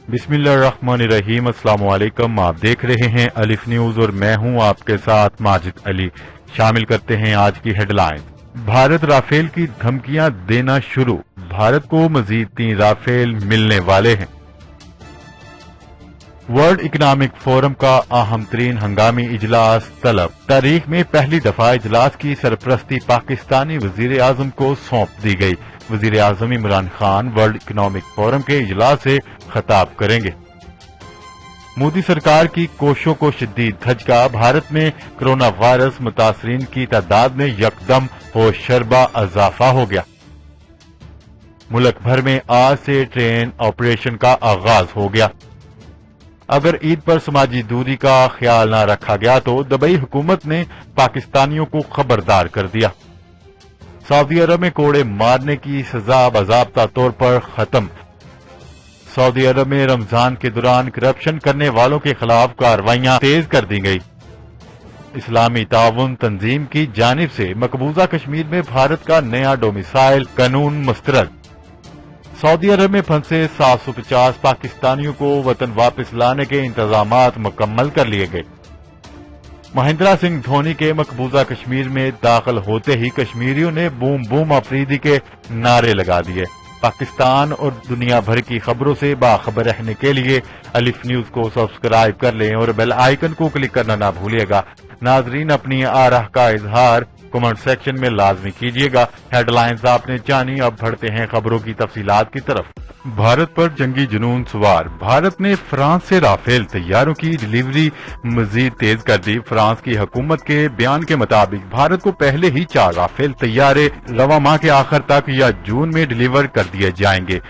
बिस्मिल्लाहिर्रहमानिर्रहीम। अस्सलाम वालेकुम। आप देख रहे हैं अलिफ न्यूज और मैं हूं आपके साथ माजिद अली। शामिल करते हैं आज की हेडलाइन। भारत राफेल की धमकियां देना शुरू, भारत को मजीद 3 राफेल मिलने वाले हैं। वर्ल्ड इकनॉमिक फोरम का अहम तरीन हंगामी इजलास तलब। तारीख में पहली दफा इजलास की सरपरस्ती पाकिस्तानी वजीर आजम को सौंप दी गई। वजीर आजम Imran Khan world economic forum के इजलास से खिताब करेंगे। मोदी सरकार की कोशिशों को शदीद धचका, भारत में कोरोना वायरस मुतासरीन की तादाद में यकदम होशरबा इजाफा हो गया। मुल्क भर में आज से ट्रेन ऑपरेशन का आगाज हो गया। अगर ईद पर समाजी दूरी का ख्याल न रखा गया तो दुबई हुकूमत ने पाकिस्तानियों को खबरदार कर दिया। सऊदी अरब में कोड़े मारने की सजा बाज़ाब्ता तौर पर खत्म। सऊदी अरब में रमजान के दौरान करप्शन करने वालों के खिलाफ कार्रवाइयां तेज कर दी गई। इस्लामी ताउन तंजीम की जानिब से मकबूजा कश्मीर में भारत का नया डोमिसाइल कानून मुस्तरद। सऊदी अरब में फंसे 750 पाकिस्तानियों को वतन वापस लाने के इंतजामात मुकम्मल कर लिए गए। महेंद्र सिंह धोनी के मकबूजा कश्मीर में दाखिल होते ही कश्मीरियों ने बूम बूम अफरीदी के नारे लगा दिए। पाकिस्तान और दुनिया भर की खबरों से बाखबर रहने के लिए अलिफ न्यूज को सब्सक्राइब कर लें और बेल आइकन को क्लिक करना ना भूलिएगा। नाजरीन, अपनी आराह का इजहार कमेंट सेक्शन में लाजमी कीजिएगा। हेडलाइंस आपने जानी, अब बढ़ते हैं खबरों की तफसीलात की तरफ। भारत पर जंगी जुनून सवार, भारत ने फ्रांस से राफेल तैयारों की डिलीवरी मजीद तेज कर दी। फ्रांस की हुकूमत के बयान के मुताबिक भारत को पहले ही 4 राफेल तैयारे रवा माह के आखिर तक या जून में डिलीवर कर दिए जाएंगे।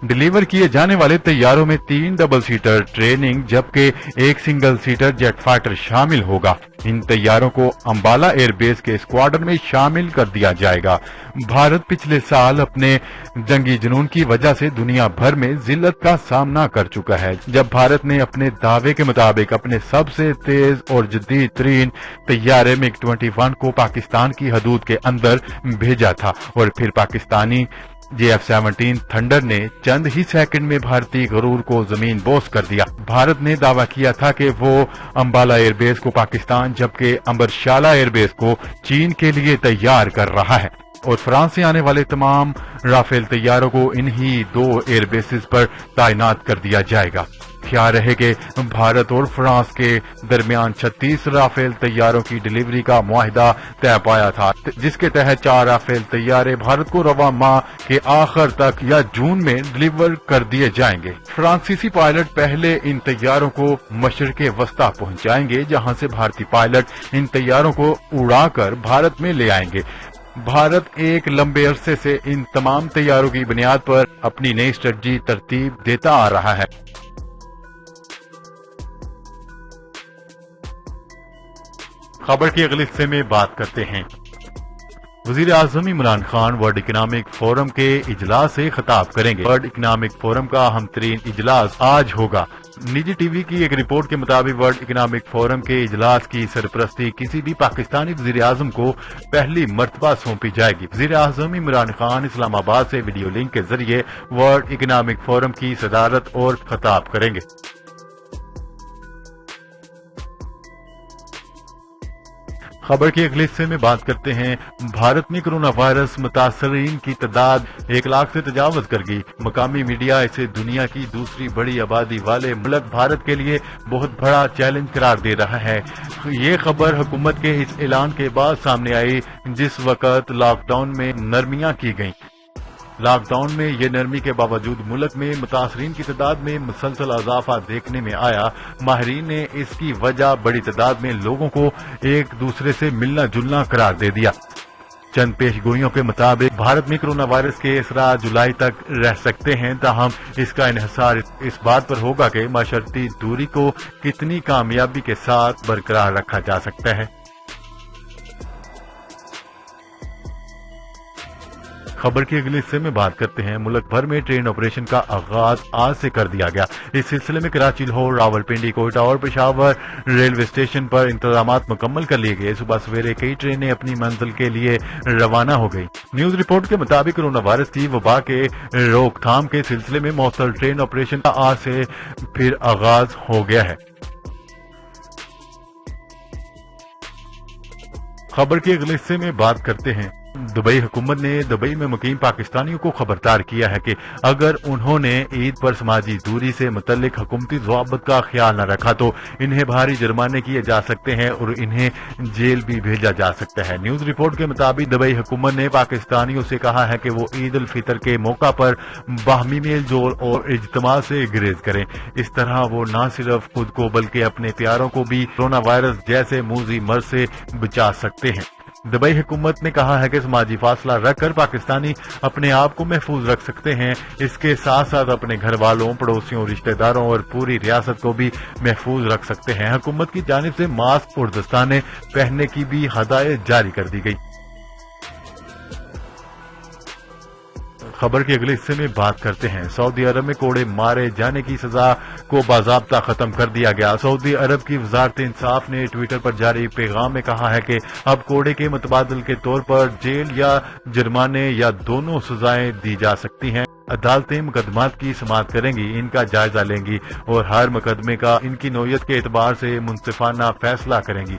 डिलीवर किए जाने वाले तैयारों में 3 डबल सीटर ट्रेनिंग जबकि 1 सिंगल सीटर जेट फाइटर शामिल होगा। इन तैयारों को अंबाला एयरबेस के स्क्वाड्रन में शामिल कर दिया जाएगा। भारत पिछले साल अपने जंगी जुनून की वजह से दुनिया भर में जिल्लत का सामना कर चुका है, जब भारत ने अपने दावे के मुताबिक अपने सबसे तेज और जदीद तरीन तैयारे MiG-21 को पाकिस्तान की हदूद के अंदर भेजा था और फिर पाकिस्तानी JF-17 थंडर ने चंद ही सेकंड में भारतीय गरूर को जमीन बोस कर दिया। भारत ने दावा किया था कि वो अंबाला एयरबेस को पाकिस्तान जबकि अम्बरशाला एयरबेस को चीन के लिए तैयार कर रहा है और फ्रांस से आने वाले तमाम राफेल तैयारों को इन्हीं 2 एयरबेसेस पर तैनात कर दिया जाएगा। ख्याल रहे कि भारत और फ्रांस के दरमियान 36 राफेल तैयारों की डिलीवरी का मुआहिदा तय पाया था, जिसके तहत 4 राफेल तैयारे भारत को रवा माह के आखिर तक या जून में डिलीवर कर दिए जाएंगे। फ्रांसीसी पायलट पहले इन तैयारों को मशरिक़े वस्ता पहुंचाएंगे, जहां से भारतीय पायलट इन तैयारों को उड़ाकर भारत में ले आएंगे। भारत एक लंबे अरसे से इन तमाम तैयारों की बुनियाद पर अपनी नई स्ट्रेटजी तरतीब देता आ रहा है। खबर के अगले हिस्से में बात करते हैं। वजीर आजम Imran Khan world economic forum के इजलास से खिताब करेंगे। वर्ल्ड इकनॉमिक फोरम का अहम तरीन इजलास आज होगा। निजी टीवी की एक रिपोर्ट के मुताबिक वर्ल्ड इकनॉमिक फोरम के इजलास की सरपरस्ती किसी भी पाकिस्तानी वजीर आजम को पहली मर्तबा सौंपी जाएगी। वजीर आजम इमरान खान इस्लामाबाद से वीडियो लिंक के जरिए वर्ल्ड इकनॉमिक फोरम की सदारत और खिताब करेंगे। खबर के अगले हिस्से में बात करते हैं। भारत में कोरोना वायरस मुतासरीन की तादाद 1 लाख से तजावज कर गई। मकामी मीडिया इसे दुनिया की दूसरी बड़ी आबादी वाले मुल्क भारत के लिए बहुत बड़ा चैलेंज करार दे रहा है। ये खबर हुकूमत के इस ऐलान के बाद सामने आई जिस वक्त लॉकडाउन में नरमियां की गईं। लॉकडाउन में ये नरमी के बावजूद मुल्क में मुतासरीन की तादाद में मुसलसल इजाफा देखने में आया। माहिरीन ने इसकी वजह बड़ी तादाद में लोगों को एक दूसरे से मिलना जुलना करार दे दिया। चंद पेशगोइयों के मुताबिक भारत में कोरोना वायरस के असरात जुलाई तक रह सकते हैं, ताहम इसका इन्हिसार इस बात पर होगा कि माशरती दूरी को कितनी कामयाबी के साथ बरकरार रखा जा सकता है। खबर के अगले हिस्से में बात करते हैं। मुल्क भर में ट्रेन ऑपरेशन का आगाज आज से कर दिया गया। इस सिलसिले में कराची, लाहौर, रावलपिंडी, कोयटा और पेशावर रेलवे स्टेशन पर इंतजामात मुकम्मल कर लिए गए। सुबह सवेरे कई ट्रेनें अपनी मंजिल के लिए रवाना हो गई। न्यूज रिपोर्ट के मुताबिक कोरोना वायरस की वबा के रोकथाम के सिलसिले में मौसल ट्रेन ऑपरेशन का आज से फिर आगाज हो गया है। खबर के अगले हिस्से में बात करते हैं। दुबई हुकूमत ने दुबई में मुकीम पाकिस्तानियों को खबरदार किया है कि अगर उन्होंने ईद पर समाजी दूरी से मुतल्लिक हुकूमती ज़वाबित का ख्याल न रखा तो इन्हें भारी जुर्माने किए जा सकते हैं और इन्हें जेल भी भेजा जा सकता है। न्यूज रिपोर्ट के मुताबिक दुबई हुकूमत ने पाकिस्तानियों से कहा है कि वो ईद उल फितर के मौका पर बाहमी मेल जोल और इज्तिमा से गुरेज करें। इस तरह वो न सिर्फ खुद को बल्कि अपने प्यारों को भी कोरोना वायरस जैसे मूजी मर्ज से बचा सकते हैं। दुबई हुकूमत ने कहा है कि समाजी फासला रखकर पाकिस्तानी अपने आप को महफूज रख सकते हैं। इसके साथ साथ अपने घर वालों, पड़ोसियों, रिश्तेदारों और पूरी रियासत को भी महफूज रख सकते हैं। हुकूमत की जानिब से मास्क और दस्ताने पहनने की भी हदायत जारी कर दी गई। खबर के अगले हिस्से में बात करते हैं। सऊदी अरब में कोड़े मारे जाने की सजा को बाज़ाब्ता खत्म कर दिया गया। सऊदी अरब की वजारत इंसाफ ने ट्विटर पर जारी पैगाम में कहा है कि अब कोड़े के मुतबादल के तौर पर जेल या जुर्माने या दोनों सजाएं दी जा सकती हैं। अदालतें मुकदमात की समाअत करेंगी, इनका जायजा लेंगी और हर मुकदमे का इनकी नौयत के एतबार से मुंसिफाना फैसला करेंगी।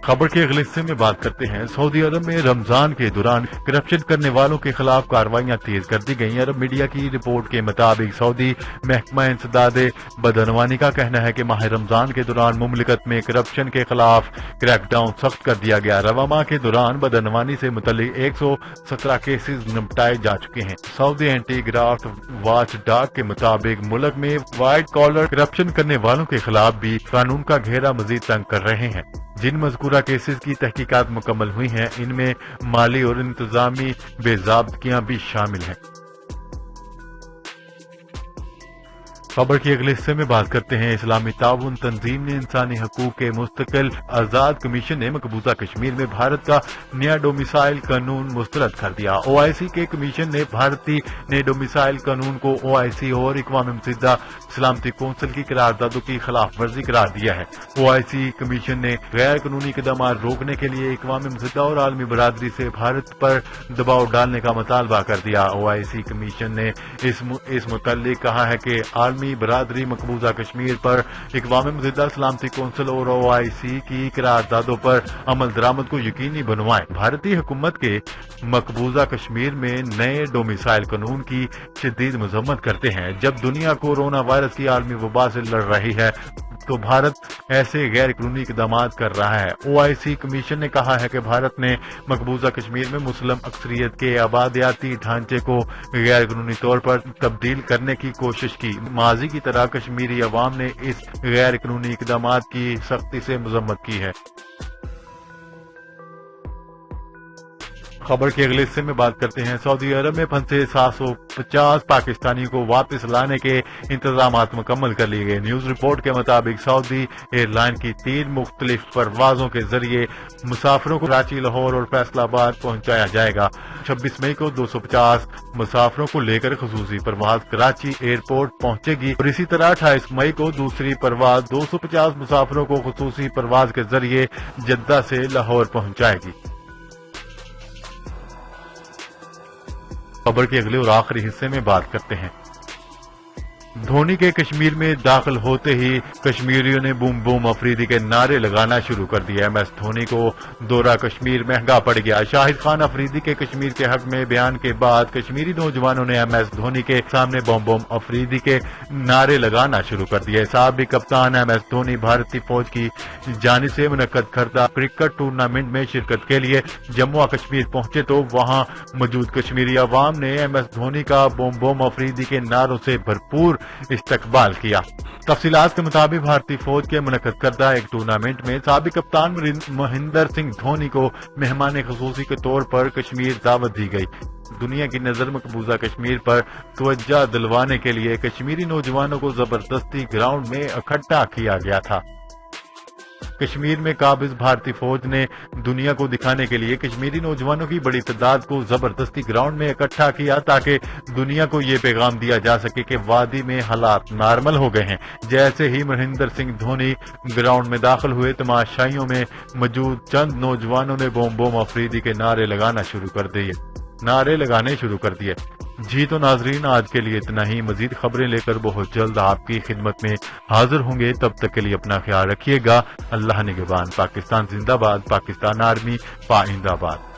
खबर के अगले हिस्से में बात करते हैं। सऊदी अरब में रमजान के दौरान करप्शन करने वालों के खिलाफ कार्रवाइयां तेज कर दी गई। अरब मीडिया की रिपोर्ट के मुताबिक सऊदी महकमा इंसदाद बदनवानी का कहना है कि माह रमजान के दौरान मुमलिकत में करप्शन के खिलाफ क्रैकडाउन सख्त कर दिया गया। रवा माह के दौरान बदनवानी से मुतल्लिक 117 केसेज निपटाए जा चुके हैं। Saudi anti graft watch dog के मुताबिक मुल्क में व्हाइट कॉलर करप्शन करने वालों के खिलाफ भी कानून का घेरा मजीद तंग कर रहे हैं। जिन मज़कूरा केसेस की तहकीकात मुकम्मल हुई हैं, इनमें माली और इंतजामी बेज़ाब्तियां भी शामिल हैं। खबर के अगले हिस्से में बात करते हैं। इस्लामी ताउन तंजीम ने इंसानी हकूक के मुस्तकिल आजाद कमीशन ने मकबूजा कश्मीर में भारत का नया डोमिसाइल कानून मुस्तरद कर दिया। OIC के कमीशन ने भारतीय नए डोमिसाइल कानून को OIC और अक़वाम मुत्तहिदा सलामती कौंसिल की करारदादों की खिलाफ वर्जी करार दिया है। OIC कमीशन ने गैर कानूनी इक़दाम रोकने के लिए अक़वाम मुत्तहिदा और आलमी बरादरी से भारत पर दबाव डालने का मुतालबा कर दिया। OIC कमीशन ने इस मुतल्लिक कहा है कि आलमी बरादरी मकबूजा कश्मीर पर अक़वाम मुत्तहिदा सलामती कौंसिल और OIC की करारदादों पर अमल दरामद को यकीनी बनवाएं। भारतीय हुकूमत के मकबूजा कश्मीर में नए डोमिसाइल कानून की शदीद मजम्मत करते हैं। जब दुनिया कोरोना वायरस की आलमी वबा से लड़ रही है तो भारत ऐसे गैर कानूनी इक़दाम कर रहा है। OIC कमीशन ने कहा है कि भारत ने मकबूजा कश्मीर में मुस्लिम अक्सरियत के आबादियाती ढांचे को गैर कानूनी तौर पर तब्दील करने की कोशिश की। माजी की तरह कश्मीरी अवाम ने इस गैर कानूनी इक़दाम की सख्ती से मजम्मत की है। खबर के अगले हिस्से में बात करते हैं। सऊदी अरब में फंसे 750 पाकिस्तानियों को वापस लाने के इंतजाम मुकम्मल कर लिए गए। न्यूज रिपोर्ट के मुताबिक सऊदी एयरलाइन की 3 मुख्तलिफ परवाजों के जरिए मुसाफिरों को कराची, लाहौर और फैसलाबाद पहुंचाया जाएगा। 26 मई को 250 मुसाफिरों को लेकर खसूसी परवाज कराची एयरपोर्ट पहुंचेगी और इसी तरह 28 मई को दूसरी परवाज 250 मुसाफिरों को खसूसी परवाज के जरिए जद्दा से लाहौर पहुंचाएगी। खबर के अगले और आखिरी हिस्से में बात करते हैं। धोनी के कश्मीर में दाखिल होते ही कश्मीरियों ने बूम बूम अफरीदी के नारे लगाना शुरू कर दिया। MS धोनी को दौरा कश्मीर महंगा पड़ गया। शाहिद खान अफरीदी के कश्मीर के हक में बयान के बाद कश्मीरी नौजवानों ने MS धोनी के सामने बूम बूम अफरीदी के नारे लगाना शुरू कर दिए। साबिक कप्तान MS धोनी भारतीय फौज की जानिब से मुनक्कद करदा क्रिकेट टूर्नामेंट में शिरकत के लिए जम्मू और कश्मीर पहुंचे तो वहां मौजूद कश्मीरी अवाम ने MS धोनी का बूम बूम अफरीदी के नारों से भरपूर इस्तकबाल किया। तफसीलात के मुताबिक भारतीय फौज के मुनक्कद करदा एक टूर्नामेंट में साबिक कप्तान महेंद्र सिंह धोनी को मेहमान खसूसी के तौर पर कश्मीर दावत दी गई। दुनिया की नजर मकबूजा कश्मीर पर तवज्जो दिलवाने के लिए कश्मीरी नौजवानों को जबरदस्ती ग्राउंड में इकट्ठा किया गया था। کشمیر میں قابض بھارتی فوج نے دنیا کو دکھانے کے لیے کشمیری نوجوانوں کی بڑی تعداد کو زبردستی گراؤنڈ میں اکٹھا کیا تاکہ دنیا کو یہ پیغام دیا جا سکے کہ وادی میں حالات نارمل ہو گئے ہیں۔ جیسے ہی مہندر سنگھ دھونی گراؤنڈ میں داخل ہوئے، تماشائیوں میں موجود چند نوجوانوں نے بوم بوم افریدی کے نعرے لگانے شروع کر دیے۔ جی تو ناظرین، آج کے لیے اتنا ہی۔ مزید خبریں لے کر بہت جلد آپ کی خدمت میں حاضر ہوں گے، تب تک کے لیے اپنا خیال رکھیے گا۔ اللہ نگہبان۔ پاکستان زندہ باد، پاکستان آرمی پائندہ باد۔